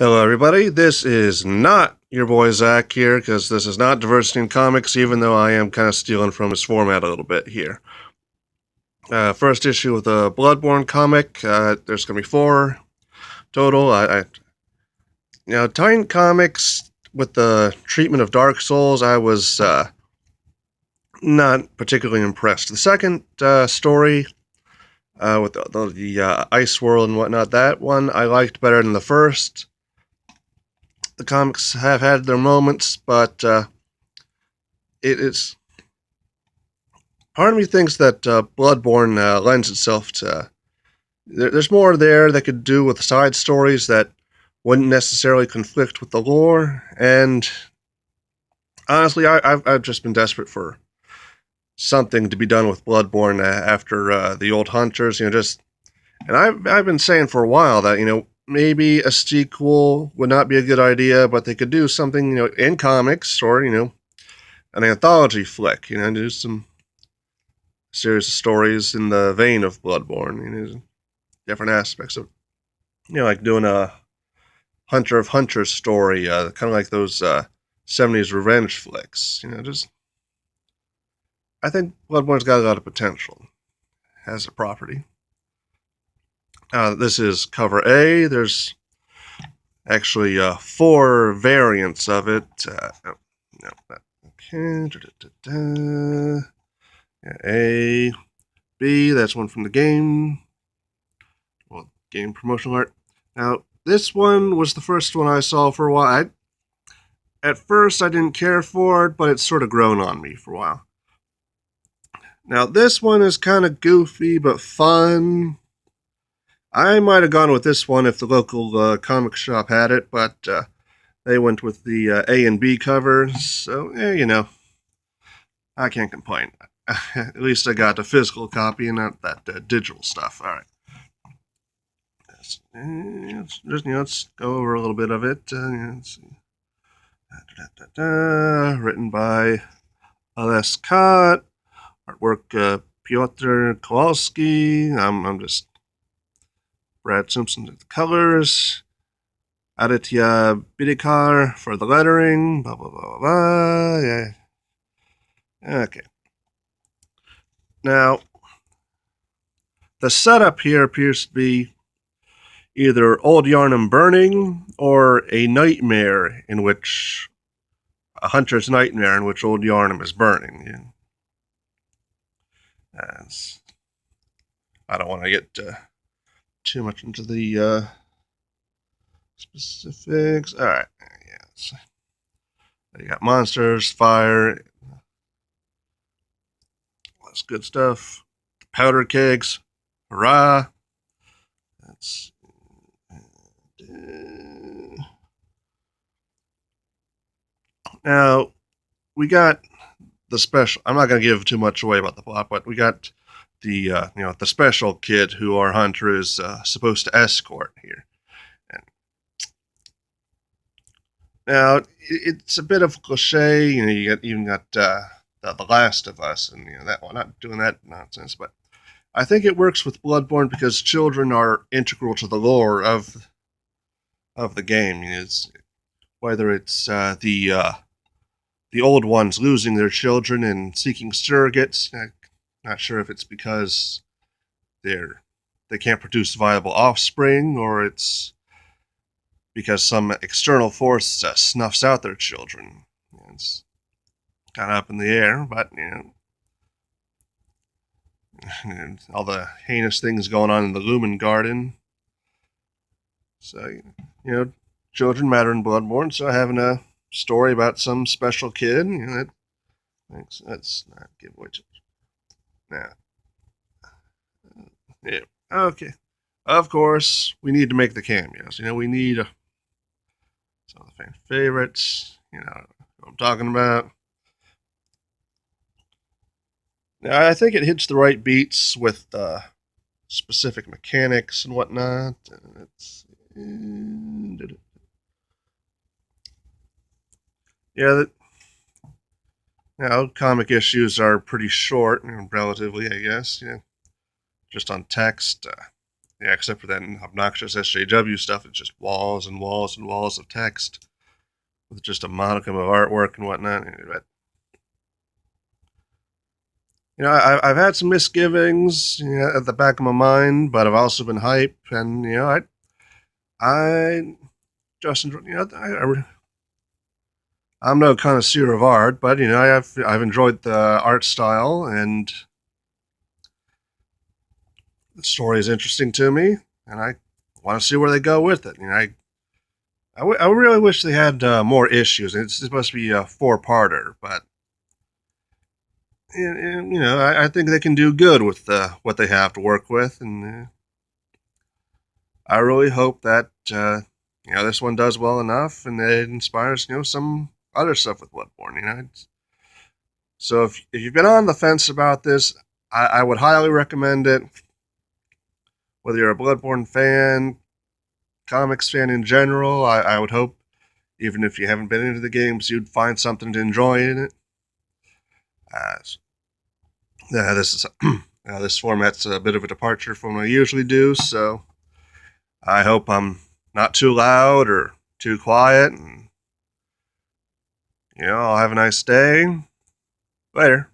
Hello, everybody. This is not your boy Zach here, because this is not Diversity in Comics, even though I am kind of stealing from his format a little bit here. First issue with the Bloodborne comic. There's going to be 4 total. Titan Comics, with the treatment of Dark Souls, I was not particularly impressed. The second story, with the ice world and whatnot, that one I liked better than the first. The comics have had their moments, but it is. Part of me thinks that Bloodborne lends itself to. There's more there that could do with side stories that wouldn't necessarily conflict with the lore. And honestly, I've just been desperate for something to be done with Bloodborne after the old hunters. And I've been saying for a while that maybe a sequel would not be a good idea, but they could do something in comics or an anthology flick. Do some series of stories in the vein of Bloodborne. Different aspects of like doing a Hunter of Hunters story, kind of like those 70s revenge flicks. I think Bloodborne's got a lot of potential as a property. This is cover A. There's actually 4 variants of it. Okay. A, B, that's one from the game. Well, game promotional art. Now, this one was the first one I saw for a while. At first, I didn't care for it, but it's sort of grown on me for a while. Now, this one is kind of goofy, but fun. I might have gone with this one if the local comic shop had it, but they went with the A and B covers, so, I can't complain. At least I got a physical copy and not that digital stuff. All right. Let's go over a little bit of it. Let's see. Written by L.S. Cott. Artwork Piotr Kowalski. I'm just Brad Simpson with the colors. Aditya Bidikar for the lettering. Blah, blah, blah, blah, blah. Yeah. Okay. Now, the setup here appears to be either Old Yarnum burning or a nightmare in which a hunter's nightmare in which Old Yarnum is burning. I don't want to get too much into the specifics. All right, yeah. You got monsters, fire, that's good stuff. Powder kegs, hurrah! That's now we got the special. I'm not going to give too much away about the plot, but we got the the special kid who our hunter is supposed to escort here. And now it's a bit of a cliche. You even got the Last of Us, and that one. Not doing that nonsense, but I think it works with Bloodborne because children are integral to the lore of the game. Whether it's the old ones losing their children and seeking surrogates. Not sure if it's because they can't produce viable offspring, or it's because some external force snuffs out their children. It's kind of up in the air, but all the heinous things going on in the Lumen Garden. So children matter in Bloodborne. So having a story about some special kid, let's not give away too much. Yeah. Okay. Of course, we need to make the cameos. We need some of the fan favorites. What I'm talking about. Now, I think it hits the right beats with specific mechanics and whatnot. Comic issues are pretty short, relatively, I guess. Just on text. Yeah, except for that obnoxious SJW stuff, it's just walls and walls and walls of text with just a modicum of artwork and whatnot. But, I've had some misgivings, at the back of my mind, but I've also been hype, and I just enjoy, I'm no connoisseur of art, but I've enjoyed the art style, and the story is interesting to me, and I want to see where they go with it. I really wish they had more issues. It's supposed to be a four-parter, but I think they can do good with what they have to work with, and I really hope that this one does well enough, and it inspires some other stuff with Bloodborne. So if you've been on the fence about this, I would highly recommend it. Whether you're a Bloodborne fan, comics fan in general, I would hope, even if you haven't been into the games, you'd find something to enjoy in it. This is this format's a bit of a departure from what I usually do, so I hope I'm not too loud or too quiet, and I'll have a nice day. Later.